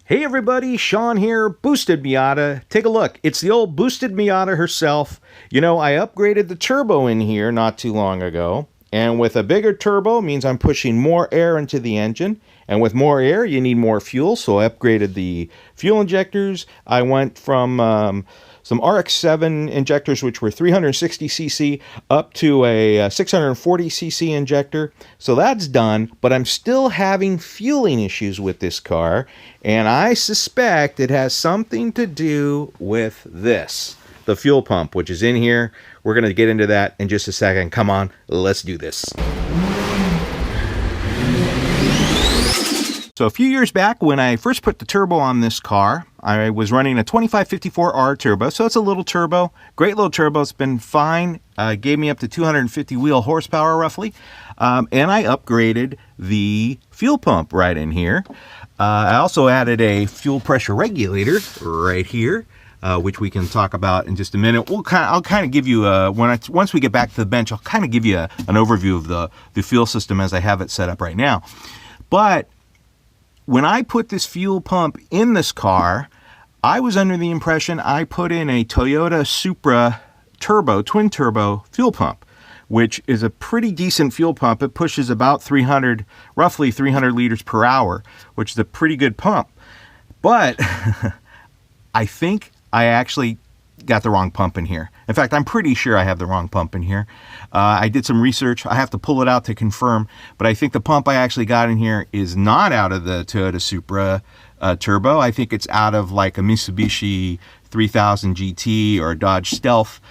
Hey everybody, Sean here, Boosted Miata. Take a look. It's the old Boosted Miata herself. You know, I upgraded the turbo in here not too long ago. And with a bigger turbo means I'm pushing more air into the engine. And with more air, you need more fuel. So I upgraded the fuel injectors. I went from some RX-7 injectors, which were 360cc, up to a 640cc injector. So that's done, but I'm still having fueling issues with this car, and I suspect it has something to do with this, the fuel pump, which is in here. We're going to get into that in just a second. Come on, let's do this. So a few years back, when I first put the turbo on this car, I was running a 2554R turbo, so it's a little turbo. Great little turbo. It's been fine. Gave me up to 250 wheel horsepower, roughly. And I upgraded the fuel pump right in here. I also added a fuel pressure regulator right here, which we can talk about in just a minute. I'll kind of give you, once we get back to the bench, I'll kind of give you an overview of the fuel system as I have it set up right now. But when I put this fuel pump in this car, I was under the impression I put in a Toyota Supra turbo, twin turbo fuel pump, which is a pretty decent fuel pump. It pushes about roughly 300 liters per hour, which is a pretty good pump. But I think I actually got the wrong pump in here. In fact, I'm pretty sure I have the wrong pump in here. I did some research. I have to pull it out to confirm, but I think the pump I actually got in here is not out of the Toyota Supra turbo. I think it's out of like a Mitsubishi 3000 GT or a Dodge Stealth,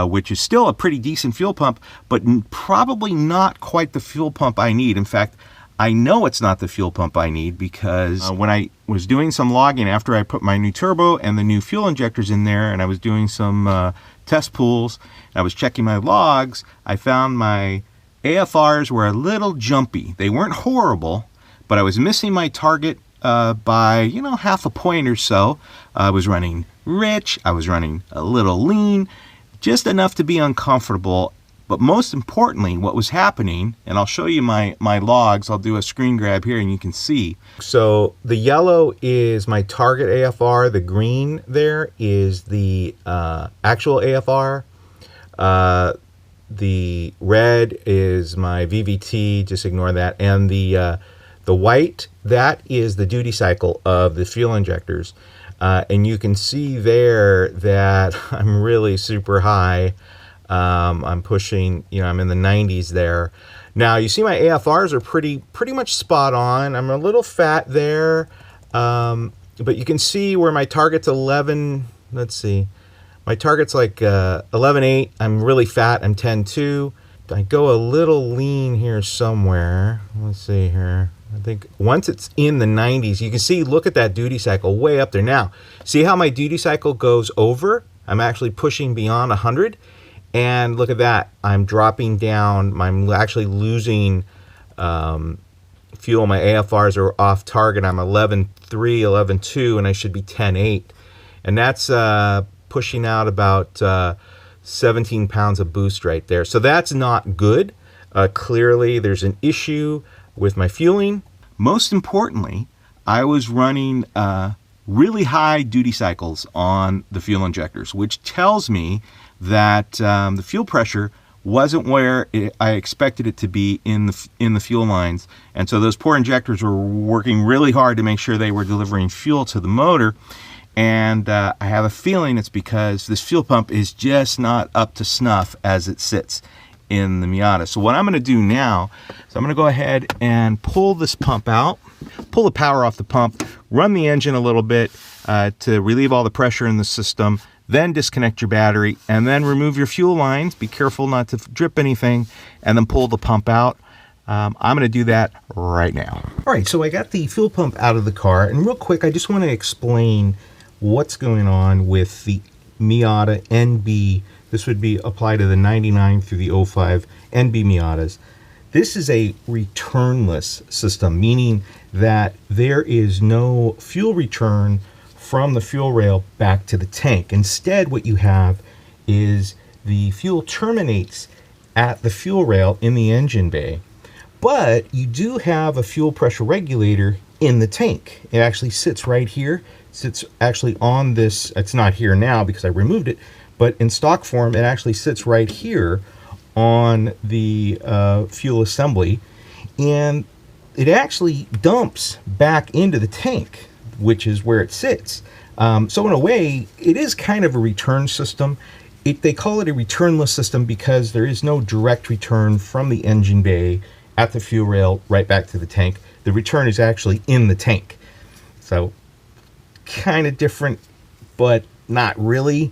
which is still a pretty decent fuel pump, but probably not quite the fuel pump I need. In fact, I know it's not the fuel pump I need because when I was doing some logging after I put my new turbo and the new fuel injectors in there, and I was doing some test pulls, and I was checking my logs, I found my AFRs were a little jumpy. They weren't horrible, but I was missing my target by, half a point or so. I was running rich, I was running a little lean, just enough to be uncomfortable. But most importantly, what was happening, and I'll show you my logs, I'll do a screen grab here and you can see. So the yellow is my target AFR, the green there is the actual AFR, the red is my VVT, just ignore that, and the white, that is the duty cycle of the fuel injectors. And you can see there that I'm really super high. I'm pushing, I'm in the 90s there. Now you see my AFRs are pretty much spot on. I'm a little fat there, but you can see where my target's 11. Let's see, my target's like 11.8. I'm really fat. I'm 10.2. I go a little lean here somewhere. Let's see here. I think once it's in the 90s, you can see, look at that duty cycle way up there. Now, see how my duty cycle goes over? I'm actually pushing beyond 100. And look at that, I'm dropping down, I'm actually losing fuel. My AFRs are off target. I'm 11.3, 11.2, and I should be 10.8. And that's pushing out about 17 pounds of boost right there. So that's not good. Clearly, there's an issue with my fueling. Most importantly, I was running really high duty cycles on the fuel injectors, which tells me that the fuel pressure wasn't where I expected it to be in the fuel lines. And so those poor injectors were working really hard to make sure they were delivering fuel to the motor. And I have a feeling it's because this fuel pump is just not up to snuff as it sits in the Miata. So what I'm going to do now is I'm going to go ahead and pull this pump out, pull the power off the pump, run the engine a little bit to relieve all the pressure in the system, then disconnect your battery, and then remove your fuel lines. Be careful not to drip anything, and then pull the pump out. I'm going to do that right now. All right, so I got the fuel pump out of the car, and real quick, I just want to explain what's going on with the Miata NB. This would be applied to the 99 through the 05 NB Miatas. This is a returnless system, meaning that there is no fuel return from the fuel rail back to the tank. Instead, what you have is the fuel terminates at the fuel rail in the engine bay, but you do have a fuel pressure regulator in the tank. It actually sits right here. It sits actually on this. It's not here now because I removed it, but in stock form, it actually sits right here on the fuel assembly, and it actually dumps back into the tank, which is where it sits. So in a way, it is kind of a return system. They call it a returnless system because there is no direct return from the engine bay at the fuel rail right back to the tank. The return is actually in the tank. So kind of different, but not really.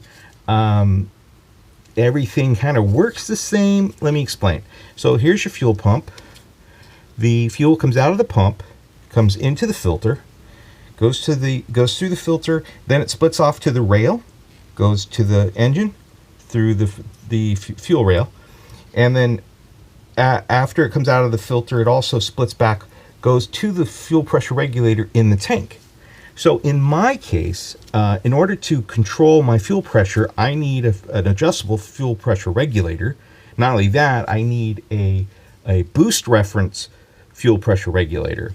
Everything kind of works the same. Let me explain. So here's your fuel pump. The fuel comes out of the pump, comes into the filter, goes through the filter, then it splits off to the rail, goes to the engine through the fuel rail, and then after it comes out of the filter, it also splits back, goes to the fuel pressure regulator in the tank. So in my case, in order to control my fuel pressure, I need an adjustable fuel pressure regulator. Not only that, I need a boost reference fuel pressure regulator.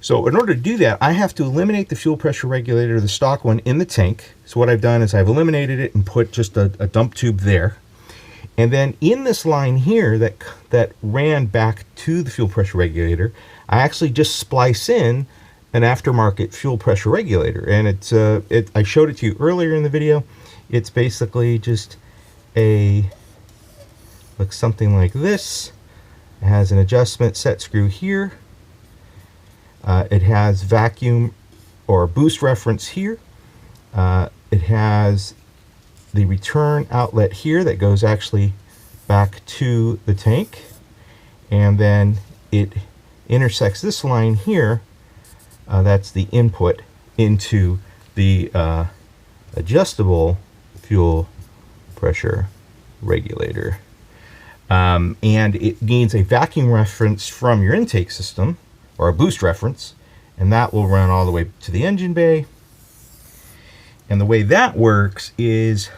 So in order to do that, I have to eliminate the fuel pressure regulator, the stock one, in the tank. So what I've done is I've eliminated it and put just a dump tube there. And then in this line here that ran back to the fuel pressure regulator, I actually just splice in an aftermarket fuel pressure regulator. And I showed it to you earlier in the video. It's basically just looks something like this. It has an adjustment set screw here. It has vacuum or boost reference here. It has the return outlet here that goes actually back to the tank. And then it intersects this line here. That's the input into the adjustable fuel pressure regulator. And it needs a vacuum reference from your intake system, or a boost reference, and that will run all the way to the engine bay. And the way that works is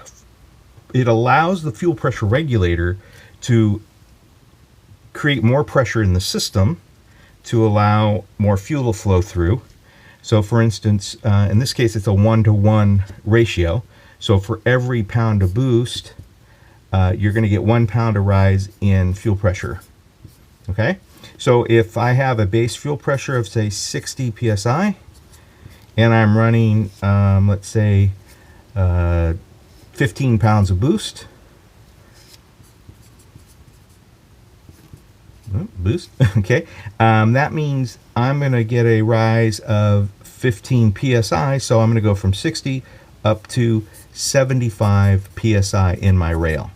it allows the fuel pressure regulator to create more pressure in the system to allow more fuel to flow through. So for instance, in this case, it's a 1-to-1 ratio. So for every pound of boost, you're going to get 1 pound of rise in fuel pressure. Okay? So if I have a base fuel pressure of, say, 60 psi, and I'm running, let's say, 15 pounds of boost, okay, that means I'm going to get a rise of 15 psi, so I'm going to go from 60 up to 75 psi in my rail.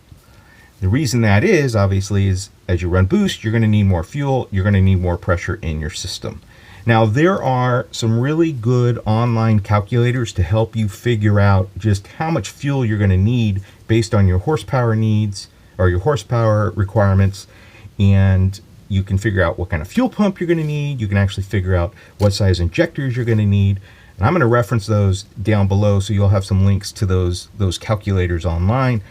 The reason that is, obviously, is as you run boost, you're going to need more fuel, you're going to need more pressure in your system. Now, there are some really good online calculators to help you figure out just how much fuel you're going to need based on your horsepower needs or your horsepower requirements, and you can figure out what kind of fuel pump you're going to need. You can actually figure out what size injectors you're going to need. And I'm going to reference those down below, so you'll have some links to those calculators online.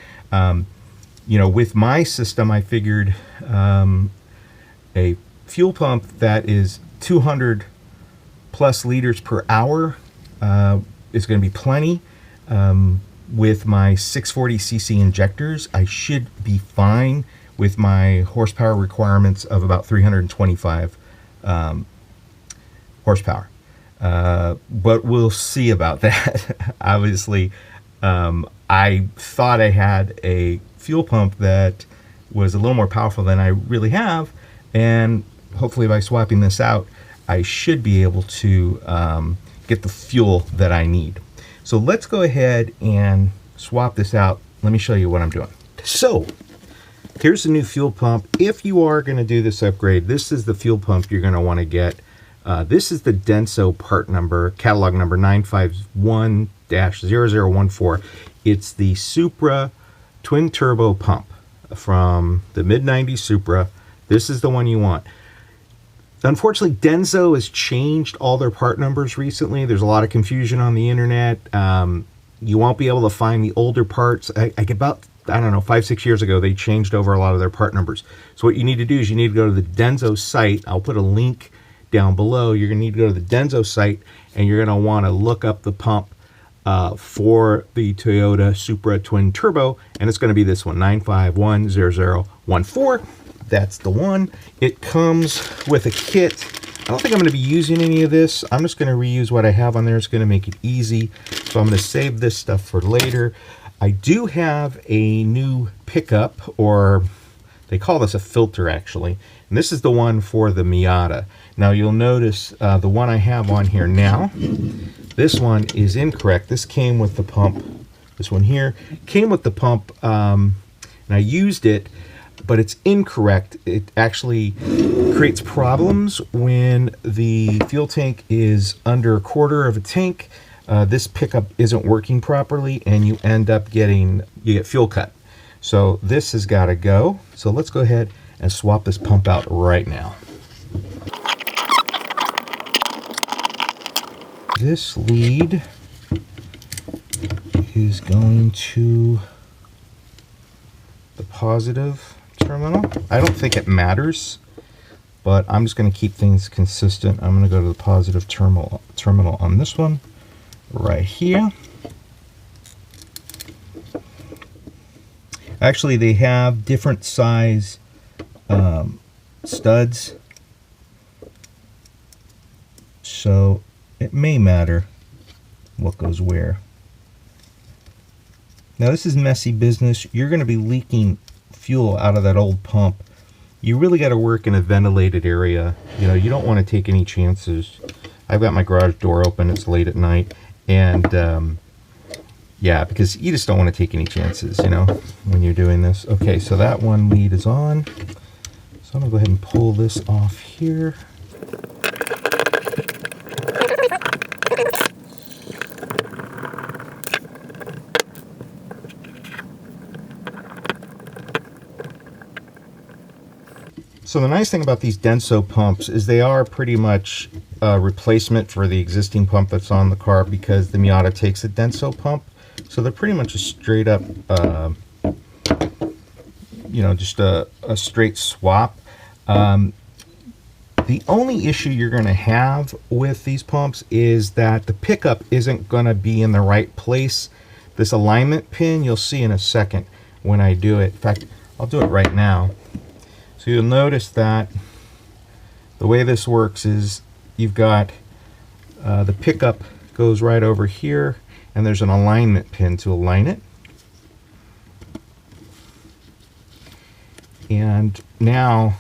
You know, with my system, I figured a fuel pump that is 200 plus liters per hour is going to be plenty. With my 640cc injectors, I should be fine with my horsepower requirements of about 325 horsepower. But we'll see about that. Obviously, I thought I had a fuel pump that was a little more powerful than I really have, and hopefully by swapping this out, I should be able to get the fuel that I need. So let's go ahead and swap this out. Let me show you what I'm doing. So here's the new fuel pump. If you are going to do this upgrade, this is the fuel pump you're going to want to get. This is the Denso part number, catalog number 951-0014. It's the Supra twin turbo pump from the mid-90s Supra. This is the one you want. Unfortunately, Denso has changed all their part numbers recently. There's a lot of confusion on the internet. You won't be able to find the older parts. I don't know, 5-6 years ago, they changed over a lot of their part numbers. So what you need to do is you need to go to the Denso site. I'll put a link down below, you're going to need to go to the Denso site, and you're going to want to look up the pump for the Toyota Supra Twin Turbo, and it's going to be this one, 9510014. That's the one. It comes with a kit. I don't think I'm going to be using any of this. I'm just going to reuse what I have on there. It's going to make it easy. So I'm going to save this stuff for later. I do have a new pickup, or they call this a filter actually. And this is the one for the Miata. Now you'll notice the one I have on here now, this one is incorrect. This came with the pump. This one here came with the pump, and I used it, but it's incorrect. It actually creates problems when the fuel tank is under a quarter of a tank. This pickup isn't working properly, and you end up you get fuel cut. So this has got to go. So let's go ahead and swap this pump out right now. This lead is going to the positive terminal. I don't think it matters, but I'm just going to keep things consistent. I'm going to go to the positive terminal on this one right here. Actually, they have different size studs, so it may matter what goes where. Now this is messy business. You're going to be leaking fuel out of that old pump. You really got to work in a ventilated area. You know, you don't want to take any chances. I've got my garage door open. It's late at night, and yeah, because you just don't want to take any chances, you know, when you're doing this. Okay, so that one lead is on. So I'm going to go ahead and pull this off here. So the nice thing about these Denso pumps is they are pretty much a replacement for the existing pump that's on the car, because the Miata takes a Denso pump. So they're pretty much a straight up, you know, just a straight swap. The only issue you're going to have with these pumps is that the pickup isn't going to be in the right place. This alignment pin, you'll see in a second when I do it. In fact, I'll do it right now. So you'll notice that the way this works is you've got the pickup goes right over here, and there's an alignment pin to align it. And now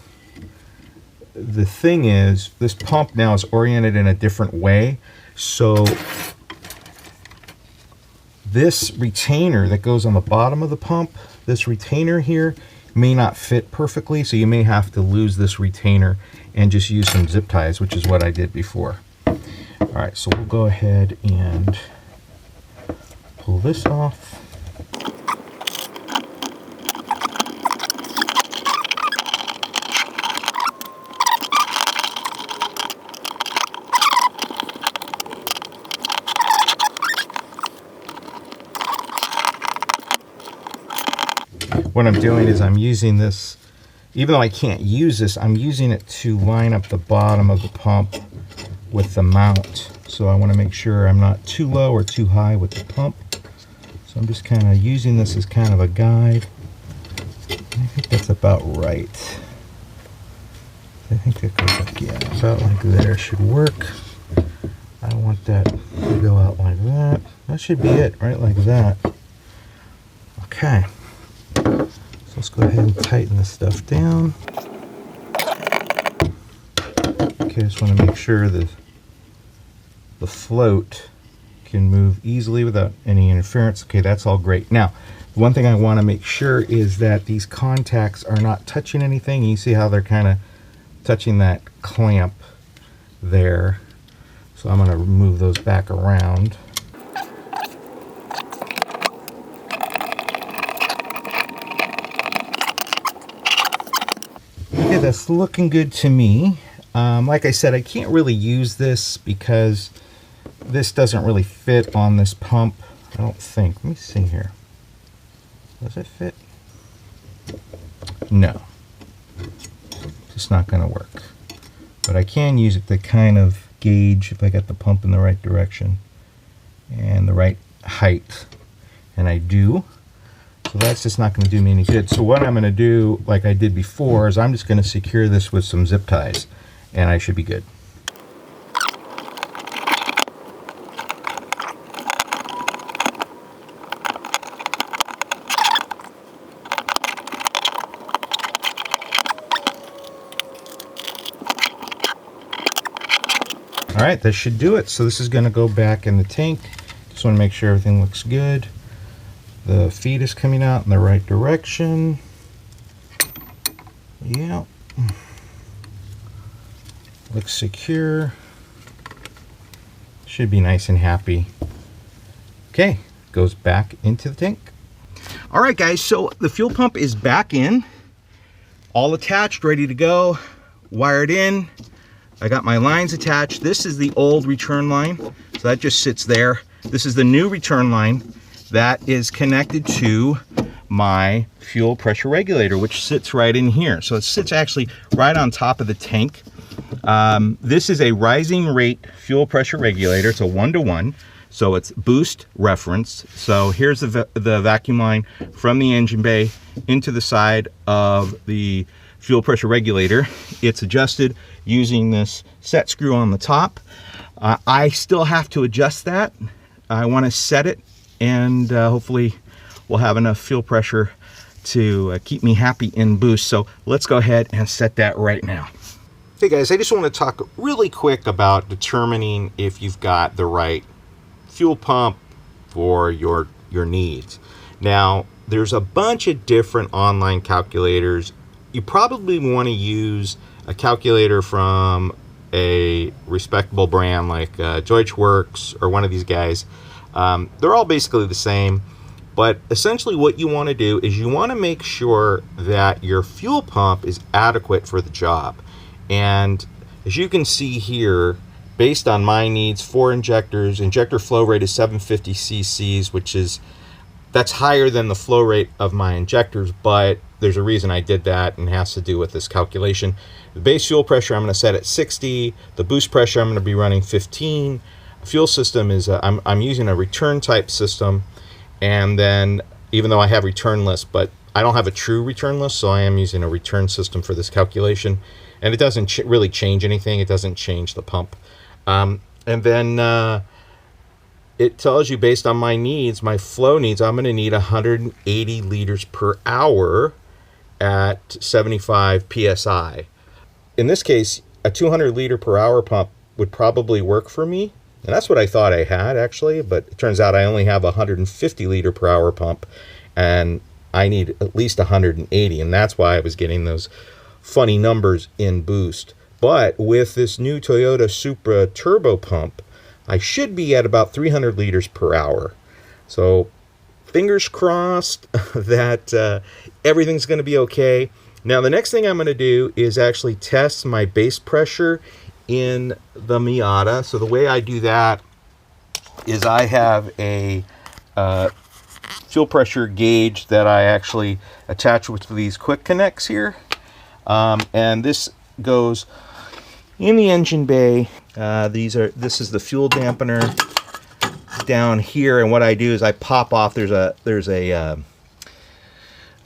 the thing is, this pump now is oriented in a different way. So this retainer that goes on the bottom of the pump, this retainer here, may not fit perfectly, so you may have to lose this retainer and just use some zip ties, which is what I did before. All right, so we'll go ahead and pull this off. What I'm doing is I'm using this, even though I can't use this, I'm using it to line up the bottom of the pump with the mount. So I want to make sure I'm not too low or too high with the pump. So I'm just kind of using this as kind of a guide. I think that's about right. I think that goes like, yeah, about like there should work. I don't want that to go out like that. That should be it, right like that. Okay. So let's go ahead and tighten this stuff down. Okay, I just want to make sure that the float can move easily without any interference. Okay, that's all great. Now, one thing I want to make sure is that these contacts are not touching anything. You see how they're kind of touching that clamp there. So I'm going to move those back around. Okay, that's looking good to me. Like I said, I can't really use this because this doesn't really fit on this pump. I don't think. Let me see here. Does it fit? No. It's not going to work. but I can use it to kind of gauge if I got the pump in the right direction and the right height, and I do. So that's just not going to do me any good. So what I'm going to do, like I did before, is I'm just going to secure this with some zip ties, and I should be good. All right, that should do it. So this is going to go back in the tank. Just want to make sure everything looks good. The feed is coming out in the right direction. Yeah. Looks secure. Should be nice and happy. Okay, goes back into the tank. All right, guys, so the fuel pump is back in, all attached, ready to go, wired in. I got my lines attached. This is the old return line, so that just sits there. This is the new return line that is connected to my fuel pressure regulator, which sits right in here. So it sits actually right on top of the tank. This is a rising rate fuel pressure regulator. It's a 1-to-1, so it's boost referenced. So here's the vacuum line from the engine bay into the side of the fuel pressure regulator. It's adjusted using this set screw on the top. I still have to adjust that. I want to set it, and hopefully we'll have enough fuel pressure to keep me happy in boost. So let's go ahead and set that right now. Hey guys, I just want to talk really quick about determining if you've got the right fuel pump for your needs. Now, there's a bunch of different online calculators. You probably want to use a calculator from a respectable brand like Deutschwerks or one of these guys. They're all basically the same, but essentially what you want to do is you want to make sure that your fuel pump is adequate for the job. And as you can see here, based on my needs, 4 injectors, injector flow rate is 750 cc's, that's higher than the flow rate of my injectors, but there's a reason I did that, and it has to do with this calculation. The base fuel pressure I'm going to set at 60. The boost pressure I'm going to be running 15. Fuel system is I'm using a return type system, and then even though I have returnless, but I don't have a true returnless, so I am using a return system for this calculation, and it doesn't really change anything. It doesn't change the pump, and then it tells you based on my needs, my flow needs, I'm going to need 180 liters per hour at 75 psi. In this case, a 200 liter per hour pump would probably work for me. And that's what I thought I had, actually, but it turns out I only have a 150 liter per hour pump, and I need at least 180, and that's why I was getting those funny numbers in boost. But with this new Toyota Supra turbo pump, I should be at about 300 liters per hour. So fingers crossed that everything's going to be okay. Now, the next thing I'm going to do is actually test my base pressure in the Miata. So the way I do that is I have a fuel pressure gauge that I actually attach with these quick connects here. And this goes in the engine bay. This is the fuel dampener down here, and what I do is I pop off. There's a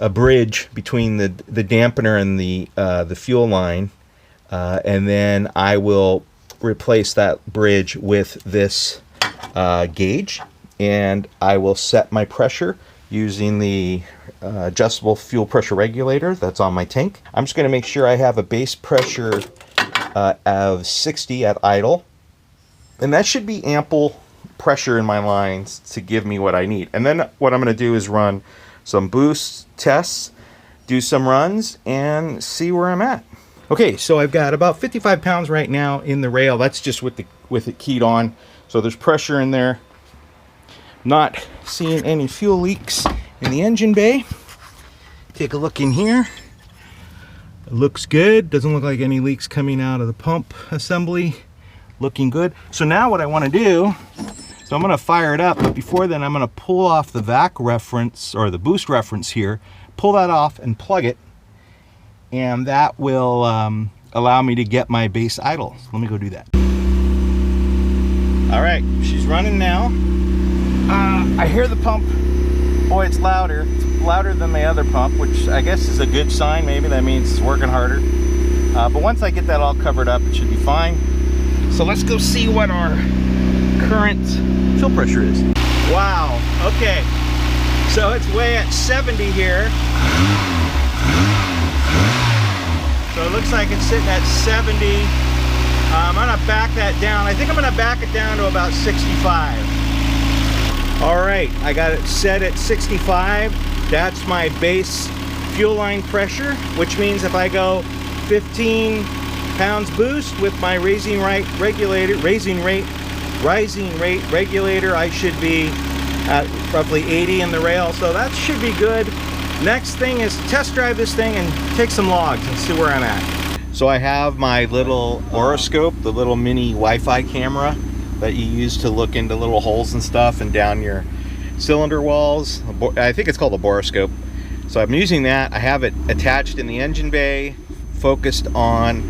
bridge between the dampener and the fuel line, and then I will replace that bridge with this gauge, and I will set my pressure using the adjustable fuel pressure regulator that's on my tank. I'm just going to make sure I have a base pressure of 60 at idle, and that should be ample pressure in my lines to give me what I need. And then what I'm going to do is run some boost tests, do some runs, and see where I'm at. Okay, so I've got about 55 pounds right now in the rail. That's just with it keyed on, so there's pressure in there. Not seeing any fuel leaks in the engine bay. Take a look in here. It looks good. Doesn't look like any leaks coming out of the pump assembly. Looking good. So now what I want to do, so I'm going to fire it up, but before then I'm going to pull off the vac reference, or the boost reference here, pull that off and plug it, and that will allow me to get my base idle. So let me go do that. All right, she's running now. I hear the pump. Boy, it's louder. It's louder than the other pump, which I guess is a good sign. Maybe that means it's working harder. But once I get that all covered up, it should be fine. So let's go see what our current fuel pressure is. Wow, okay. So it's way at 70 here. So it looks like it's sitting at 70. I'm gonna back that down. I think I'm gonna back it down to about 65. All right, I got it set at 65. That's my base fuel line pressure, which means if I go 15 pounds boost with my rising rate regulator, I should be at roughly 80 in the rail. So that should be good. Next thing is test drive this thing and take some logs and see where I'm at. So I have my little boroscope, the little mini Wi-Fi camera that you use to look into little holes and stuff and down your cylinder walls. I think it's called a boroscope. So I'm using that. I have it attached in the engine bay, focused on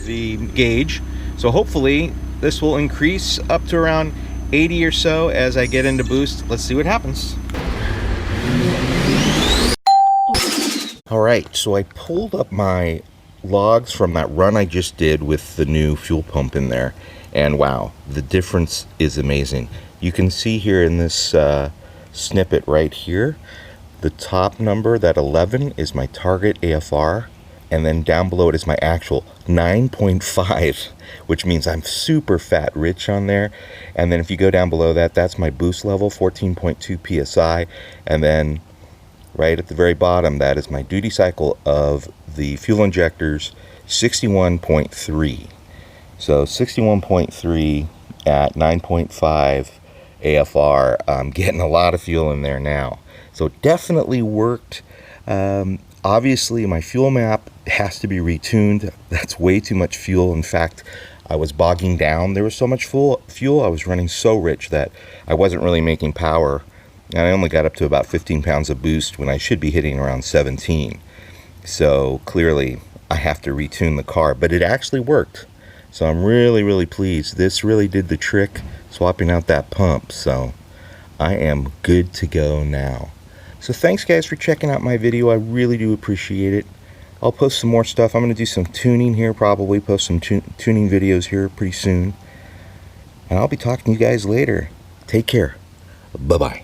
the gauge. So hopefully this will increase up to around 80 or so as I get into boost. Let's see what happens. All right, so I pulled up my logs from that run I just did with the new fuel pump in there, and wow, the difference is amazing. You can see here in this snippet right here, the top number, that 11, is my target AFR, and then down below it is my actual 9.5, which means I'm super fat rich on there. And then if you go down below that, that's my boost level, 14.2 psi, and then right at the very bottom, that is my duty cycle of the fuel injectors, 61.3. So 61.3 at 9.5 AFR. I'm getting a lot of fuel in there now. So it definitely worked. Obviously, my fuel map has to be retuned. That's way too much fuel. In fact, I was bogging down. There was so much fuel. I was running so rich that I wasn't really making power. And I only got up to about 15 pounds of boost when I should be hitting around 17. So clearly I have to retune the car, but it actually worked. So I'm really, really pleased. This really did the trick, swapping out that pump. So I am good to go now. So thanks guys for checking out my video. I really do appreciate it. I'll post some more stuff. I'm going to do some tuning here, probably post some tuning videos here pretty soon. And I'll be talking to you guys later. Take care. Bye-bye.